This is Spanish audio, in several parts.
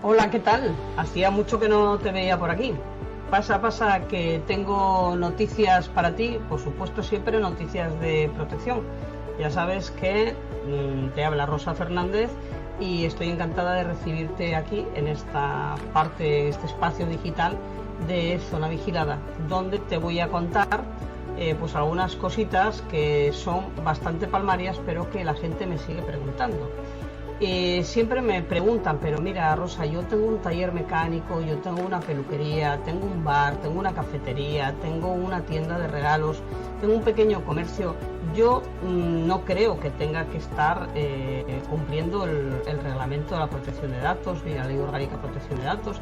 Hola, ¿qué tal? Hacía mucho que no te veía por aquí. Pasa, que tengo noticias para ti, por supuesto siempre noticias de protección. Ya sabes que te habla Rosa Fernández y estoy encantada de recibirte aquí en esta parte, este espacio digital de Zona Vigilada, donde te voy a contar pues algunas cositas que son bastante palmarias, pero que la gente me sigue preguntando. Siempre me preguntan, pero mira, Rosa, yo tengo un taller mecánico, yo tengo una peluquería, tengo un bar, tengo una cafetería, tengo una tienda de regalos, tengo un pequeño comercio. Yo no creo que tenga que estar cumpliendo el reglamento de la protección de datos ni la ley orgánica de protección de datos.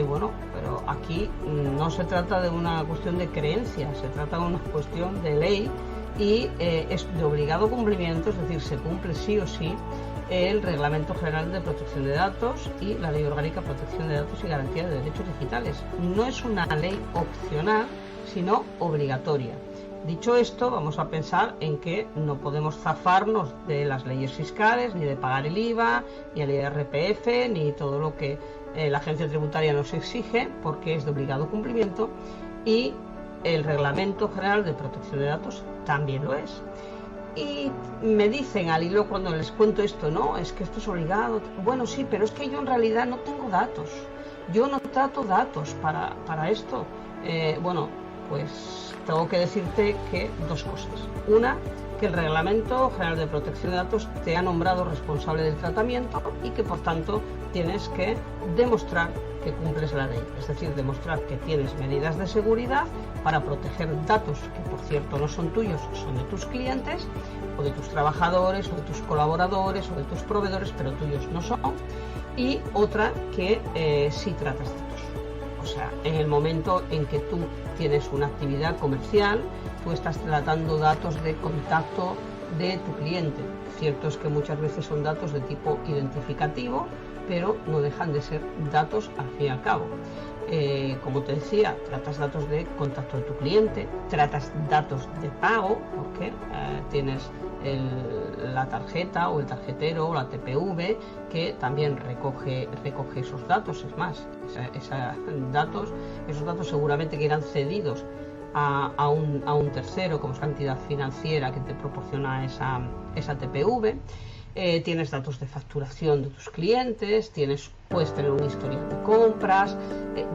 Bueno, pero aquí no se trata de una cuestión de creencia, se trata de una cuestión de ley y es de obligado cumplimiento, es decir, se cumple sí o sí el Reglamento General de Protección de Datos y la Ley Orgánica de Protección de Datos y Garantía de Derechos Digitales. No es una ley opcional, sino obligatoria. Dicho esto, vamos a pensar en que no podemos zafarnos de las leyes fiscales, ni de pagar el IVA, ni el IRPF, ni todo lo que la agencia tributaria nos exige, porque es de obligado cumplimiento, y el Reglamento General de Protección de Datos también lo es. Y me dicen al hilo cuando les cuento esto, no, es que esto es obligado. Bueno, sí, pero es que yo en realidad no tengo datos. Yo no trato datos para esto. Bueno, pues tengo que decirte que dos cosas. Una, que el Reglamento General de Protección de Datos te ha nombrado responsable del tratamiento y que por tanto tienes que demostrar que cumples la ley, es decir, demostrar que tienes medidas de seguridad para proteger datos que por cierto no son tuyos, son de tus clientes o de tus trabajadores o de tus colaboradores o de tus proveedores, pero tuyos no son. Y otra, que sí tratas datos. O sea, en el momento en que tú tienes una actividad comercial, tú estás tratando datos de contacto de tu cliente. Cierto es que muchas veces son datos de tipo identificativo, pero no dejan de ser datos al fin y al cabo. Como te decía, tratas datos de contacto de tu cliente, tratas datos de pago, porque tienes la tarjeta o el tarjetero o la TPV que también recoge esos datos. Es más, esos datos seguramente que irán cedidos a un tercero, como es la entidad financiera que te proporciona esa TPV. Tienes datos de facturación de tus clientes, puedes tener un historial de compras,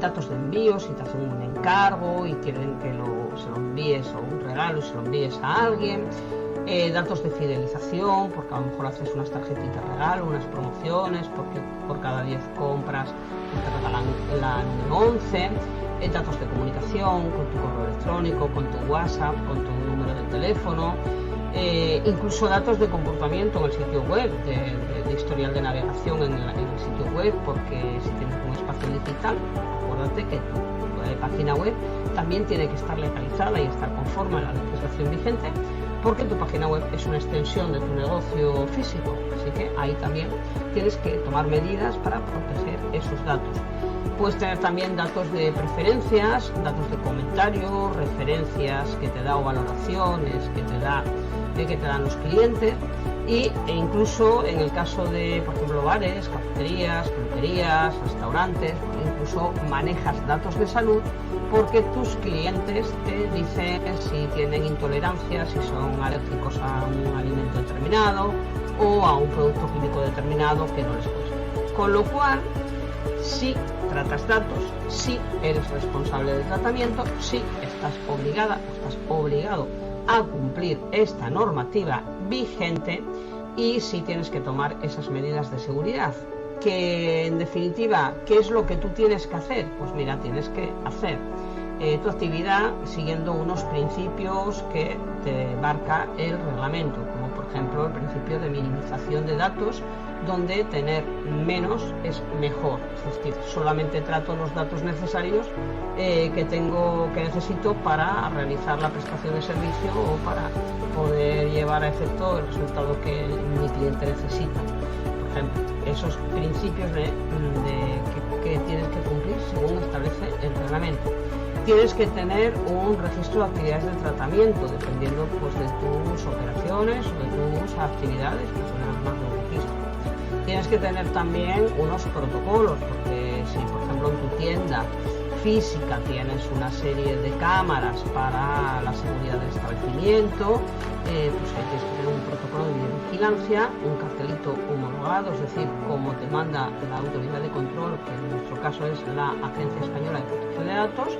datos de envío si te hacen un encargo y quieren que se lo envíes o un regalo y se lo envíes a alguien, datos de fidelización, porque a lo mejor haces unas tarjetitas de regalo, unas promociones, porque por cada 10 compras te regalan la número 11, datos de comunicación con tu correo electrónico, con tu WhatsApp, con tu número de teléfono. Incluso datos de comportamiento en el sitio web, de historial de navegación en el sitio web, porque si tienes un espacio digital, acuérdate que tu página web también tiene que estar legalizada y estar conforme a la legislación vigente, porque tu página web es una extensión de tu negocio físico, así que ahí también tienes que tomar medidas para proteger esos datos. Puedes tener también datos de preferencias, datos de comentarios, referencias que te da o valoraciones que te dan los clientes, e incluso en el caso de, por ejemplo, bares, cafeterías, peluquerías, restaurantes, incluso manejas datos de salud porque tus clientes te dicen si tienen intolerancia, si son alérgicos a un alimento determinado o a un producto químico determinado que no les gusta. Con lo cual, si tratas datos, si eres responsable del tratamiento, si estás obligada o estás obligado a cumplir esta normativa vigente y si tienes que tomar esas medidas de seguridad. Que en definitiva, ¿qué es lo que tú tienes que hacer? Pues mira, tienes que hacer tu actividad siguiendo unos principios que te marca el reglamento, como por ejemplo el principio de minimización de datos, donde tener menos es mejor, es decir, solamente trato los datos necesarios que necesito para realizar la prestación de servicio o para poder llevar a efecto el resultado que mi cliente necesita. Por ejemplo, esos principios que tienes que cumplir según establece el reglamento. Tienes que tener un registro de actividades de tratamiento, dependiendo pues, de tus operaciones o de tus actividades, que son más de un registro. Tienes que tener también unos protocolos, porque si por ejemplo en tu tienda física tienes una serie de cámaras para la seguridad del establecimiento, pues ahí tienes que tener un protocolo de videovigilancia, un cartelito homologado, es decir, como te manda la autoridad de control, que en nuestro caso es la Agencia Española de Protección de Datos,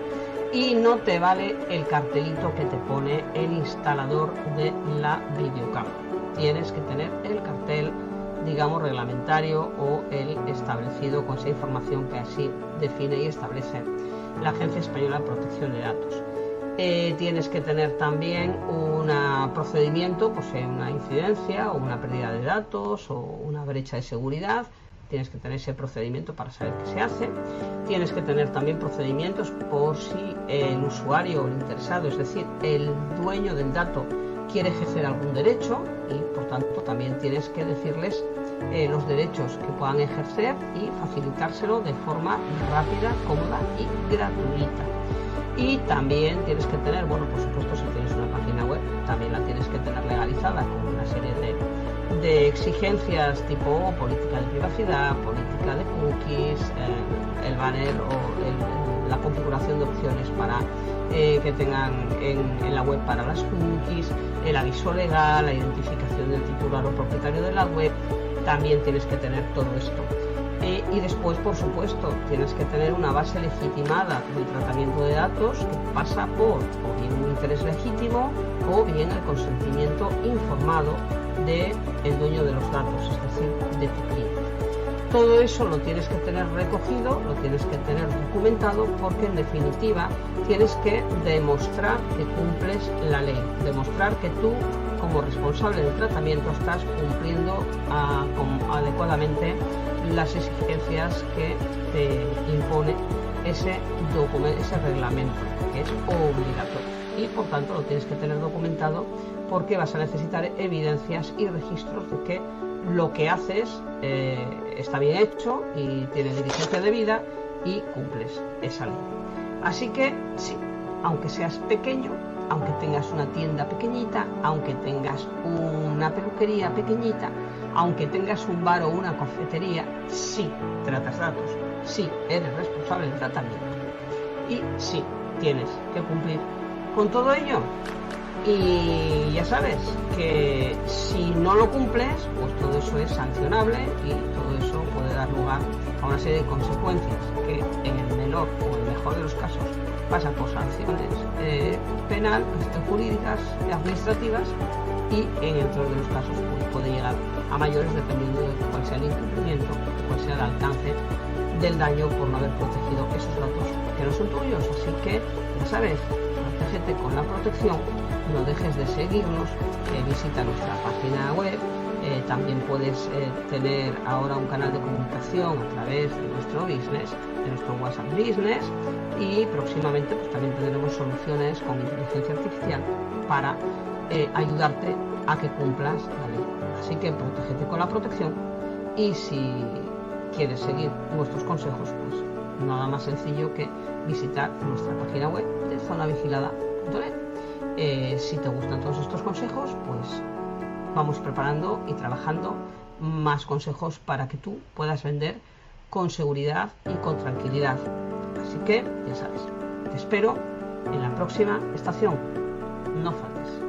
y no te vale el cartelito que te pone el instalador de la videocámara. Tienes que tener el cartel, digamos, reglamentario o el establecido con esa información que así define y establece la Agencia Española de Protección de Datos. Tienes que tener también un procedimiento, pues una incidencia o una pérdida de datos o una brecha de seguridad. Tienes que tener ese procedimiento para saber qué se hace. Tienes que tener también procedimientos por si el usuario o el interesado, es decir, el dueño del dato, quiere ejercer algún derecho, y por tanto también tienes que decirles los derechos que puedan ejercer y facilitárselo de forma rápida, cómoda y gratuita. Y también tienes que tener, bueno, por supuesto, si tienes una página web, también la tienes que tener legalizada con una serie de exigencias tipo política de privacidad, política de cookies, el banner o la configuración de opciones para que tengan en la web para las cookies, el aviso legal, la identificación del titular o propietario de la web. También tienes que tener todo esto. Y después, por supuesto, tienes que tener una base legitimada del tratamiento de datos que pasa por o bien un interés legítimo o bien el consentimiento informado del dueño de los datos, es decir, de tu cliente. Todo eso lo tienes que tener recogido, lo tienes que tener documentado, porque en definitiva tienes que demostrar que cumples la ley, demostrar que tú, como responsable del tratamiento, estás cumpliendo adecuadamente las exigencias que te impone ese documento, ese reglamento, que es obligatorio, y por tanto lo tienes que tener documentado, porque vas a necesitar evidencias y registros de que lo que haces está bien hecho y tiene diligencia debida y cumples esa ley. Así que sí, aunque seas pequeño, aunque tengas una tienda pequeñita, aunque tengas una peluquería pequeñita, aunque tengas un bar o una cafetería, sí tratas datos, sí eres responsable del tratamiento y sí tienes que cumplir con todo ello. Y ya sabes que si no lo cumples, pues todo eso es sancionable y todo eso puede dar lugar a una serie de consecuencias que en el menor o el mejor de los casos pasan por sanciones penal, jurídicas y administrativas, y en el peor de los casos pues puede llegar a mayores dependiendo de cuál sea el incumplimiento, cuál sea el alcance del daño por no haber protegido esos datos que no son tuyos. Así que ya sabes, protégete con la protección. No dejes de seguirnos, visita nuestra página web, también puedes tener ahora un canal de comunicación a través de nuestro business, de nuestro WhatsApp Business, y próximamente pues también tendremos soluciones con inteligencia artificial para ayudarte a que cumplas la ley. Así que protégete con la protección, y si quieres seguir nuestros consejos, pues nada más sencillo que visitar nuestra página web de zonavigilada.net. Si te gustan todos estos consejos, pues vamos preparando y trabajando más consejos para que tú puedas vender con seguridad y con tranquilidad. Así que ya sabes, te espero en la próxima estación. No faltes.